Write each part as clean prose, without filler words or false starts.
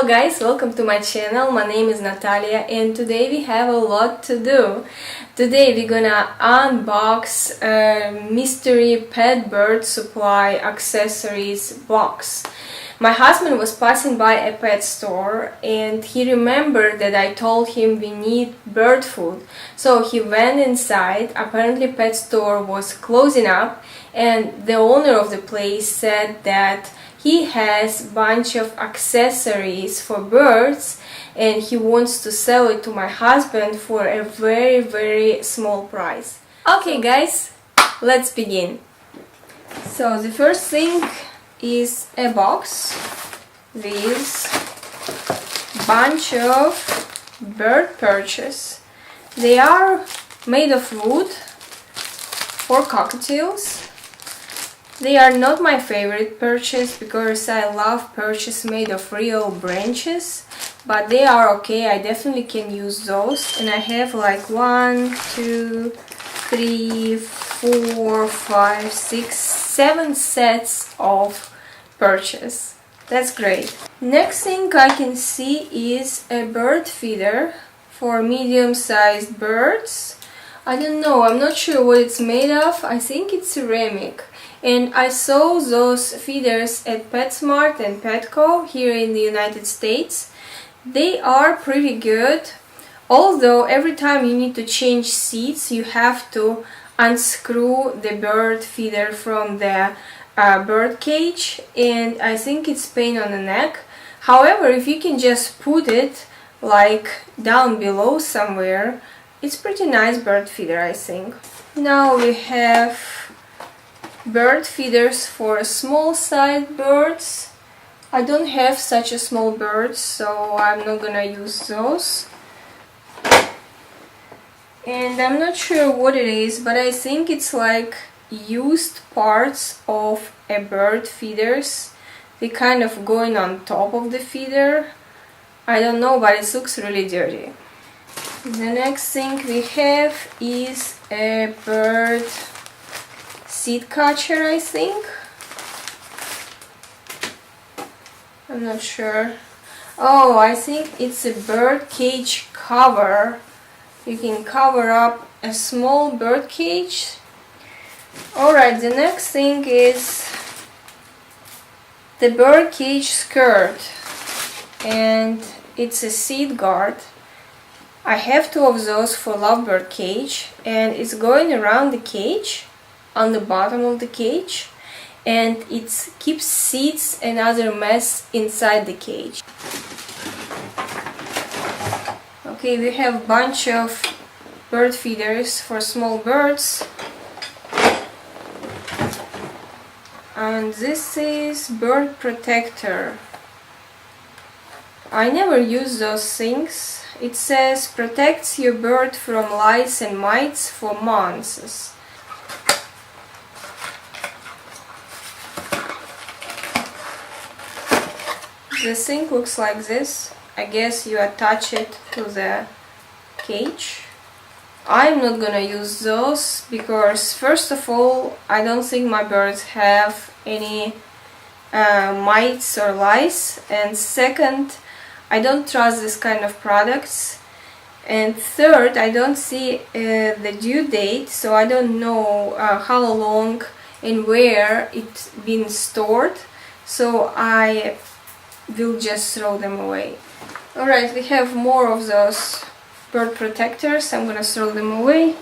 Hello guys, welcome to my channel. My name is Natalia and today we have a lot to do. Today we're gonna unbox a mystery pet bird supply accessories box. My husband was passing by a pet store and he remembered that I told him we need bird food. So he went inside. Apparently pet store was closing up and the owner of the place said that he has a bunch of accessories for birds and he wants to sell it to my husband for a very small price. Okay guys, let's begin. So the first thing is a box with bunch of bird perches. They are made of wood for cockatiels. They are not my favorite perches because I love perches made of real branches, but they are okay. I definitely can use those, and I have like 1, 2, 3, 4, 5, 6, 7 sets of perches. That's great. Next thing I can see is a bird feeder for medium-sized birds. I don't know, I'm not sure what it's made of. I think it's ceramic. And I saw those feeders at PetSmart and Petco here in the United States. They are pretty good, although every time you need to change seats you have to unscrew the bird feeder from the bird cage, and I think it's pain on the neck. However, if you can just put it like down below somewhere, it's pretty nice bird feeder, I think. Now we have bird feeders for small-sized birds. I don't have such a small bird, so I'm not gonna use those. And I'm not sure what it is, but I think it's like used parts of a bird feeders. They kind of going on top of the feeder. I don't know, but it looks really dirty. The next thing we have is a bird seed catcher, I think. I'm not sure. Oh, I think it's a bird cage cover. You can cover up a small bird cage. Alright, the next thing is the bird cage skirt, and it's a seat guard. I have 2 of those for lovebird cage, and it's going around the cage on the bottom of the cage, and it keeps seeds and other mess inside the cage. Okay, we have a bunch of bird feeders for small birds, and this is bird protector. I never use those things. It says protects your bird from lice and mites for months. The thing looks like this. I guess you attach it to the cage. I'm not gonna use those because first of all, I don't think my birds have any mites or lice, and second, I don't trust this kind of products, and third, I don't see the due date, so I don't know how long and where it's been stored, so I will just throw them away. Alright, we have more of those bird protectors. I'm gonna throw them away.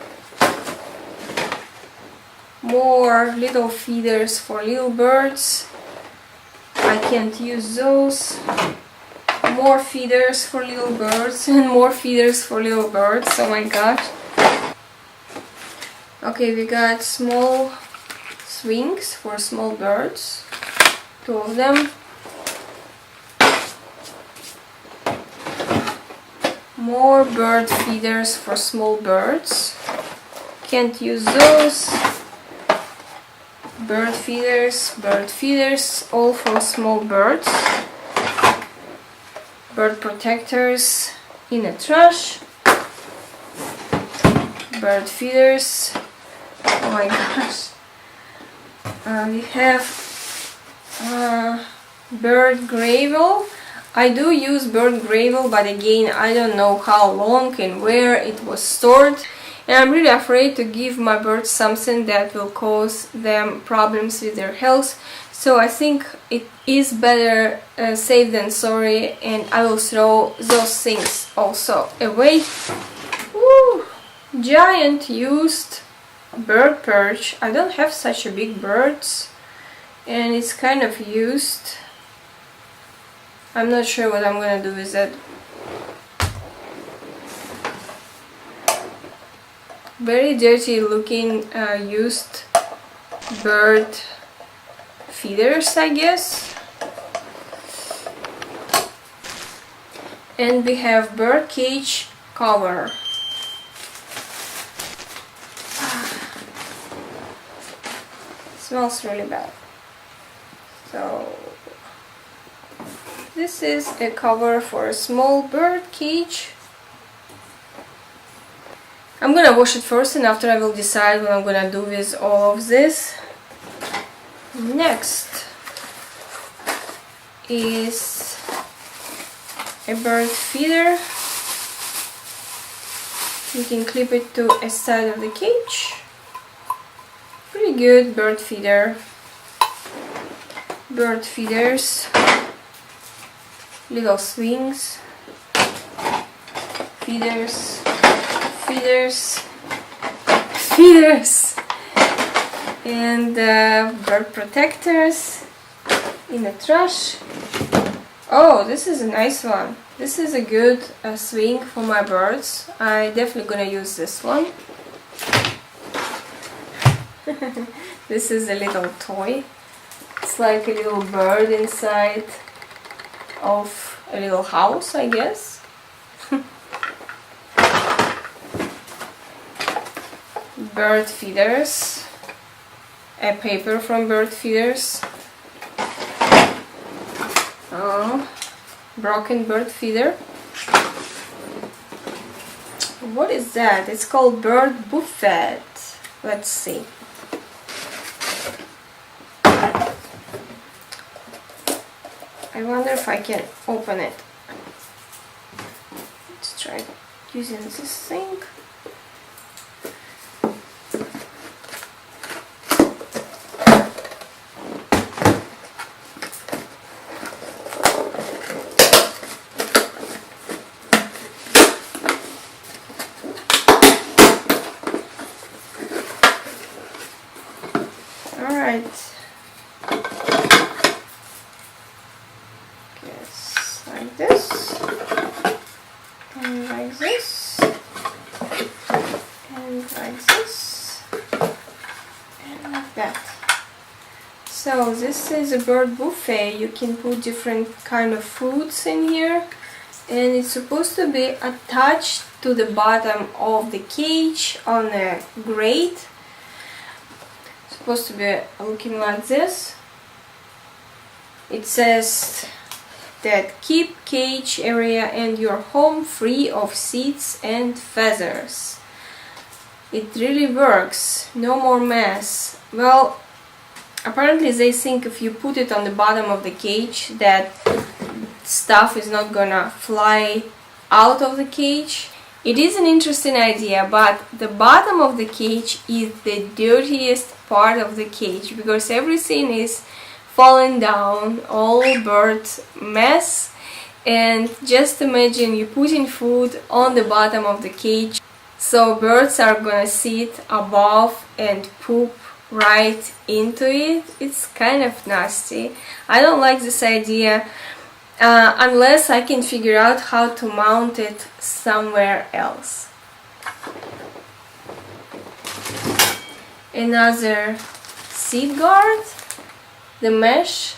More little feeders for little birds. I can't use those. More feeders for little birds and more feeders for little birds. Oh my gosh. Okay, we got small swings for small birds. 2 of them. More bird feeders for small birds. Can't use those. Bird feeders, all for small birds. Bird protectors in a trash. Bird feeders. Oh my gosh. We have bird gravel. I do use bird gravel, but again, I don't know how long and where it was stored. And I'm really afraid to give my birds something that will cause them problems with their health. So I think it is better safe than sorry, and I will throw those things also away. Woo! Giant used bird perch. I don't have such a big birds, and it's kind of used. I'm not sure what I'm gonna do with it. Very dirty looking used bird feeders, I guess. And we have bird cage cover. Smells really bad. So this is a cover for a small bird cage. I'm gonna wash it first, and after I will decide what I'm gonna do with all of this. Next is a bird feeder. You can clip it to a side of the cage. Pretty good bird feeder. Bird feeders. Little swings. Feeders. Feeders. Feeders. And bird protectors in the trash. Oh, this is a nice one. This is a good swing for my birds. I definitely gonna use this one. This is a little toy. It's like a little bird inside of a little house, I guess. Bird feeders. A paper from bird feeders. Oh, broken bird feeder. What is that? It's called bird buffet. Let's see. I wonder if I can open it. Let's try using this thing. Alright. Yes, like this. And like this. And like this. And like that. So this is a bird buffet. You can put different kind of foods in here. And it's supposed to be attached to the bottom of the cage on a grate. Supposed to be looking like this. It says that keep cage area and your home free of seeds and feathers. It really works. No more mess. Well, apparently they think if you put it on the bottom of the cage that stuff is not gonna fly out of the cage. It is an interesting idea, but the bottom of the cage is the dirtiest part of the cage because everything is falling down, all bird mess. And just imagine you putting food on the bottom of the cage, so birds are gonna sit above and poop right into it. It's kind of nasty. I don't like this idea. Unless I can figure out how to mount it somewhere else. Another seat guard, the mesh.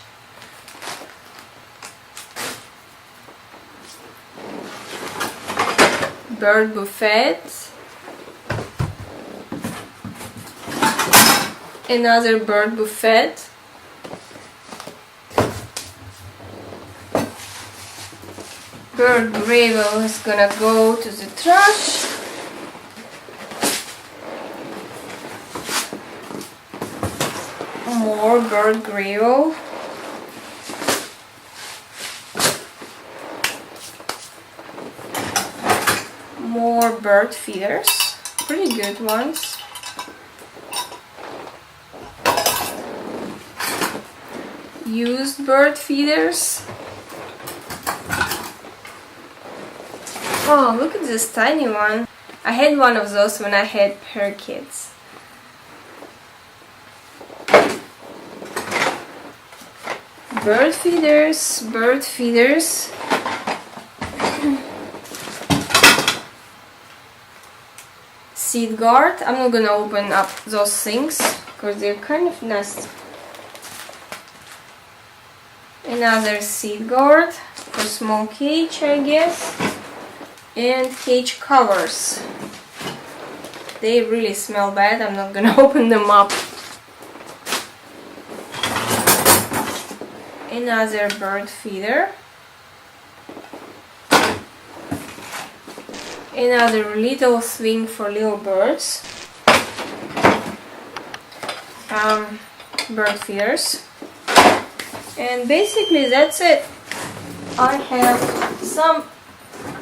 Bird buffet. Another bird buffet. Bird gravel is gonna go to the trash. More bird gravel. bird feeders, pretty good ones. Used bird feeders. Oh, look at this tiny one. I had one of those when I had perches. Bird feeders, bird feeders. Seed guard. I'm not gonna open up those things because they're kind of nasty. Another seed guard for small cage, I guess. And cage covers. They really smell bad. I'm not gonna open them up. Another bird feeder. Another little swing for little birds. Bird feeders. And basically that's it. I have some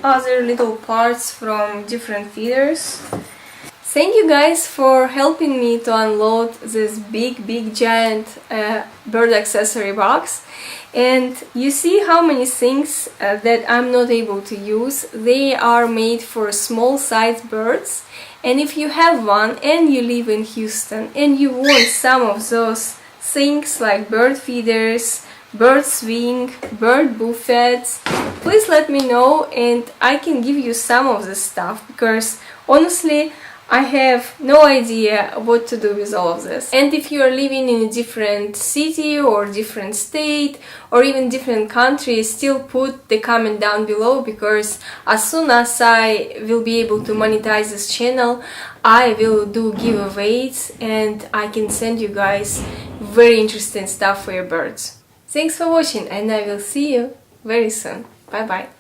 other little parts from different feeders. Thank you guys for helping me to unload this big giant bird accessory box. And you see how many things that I'm not able to use. They are made for small sized birds, and if you have one and you live in Houston and you want some of those things like bird feeders, bird swing, bird buffets, please let me know and I can give you some of this stuff, because honestly I have no idea what to do with all of this. And if you are living in a different city or different state or even different country, still put the comment down below, because as soon as I will be able to monetize this channel, I will do giveaways and I can send you guys very interesting stuff for your birds. Thanks for watching and I will see you very soon. Bye bye.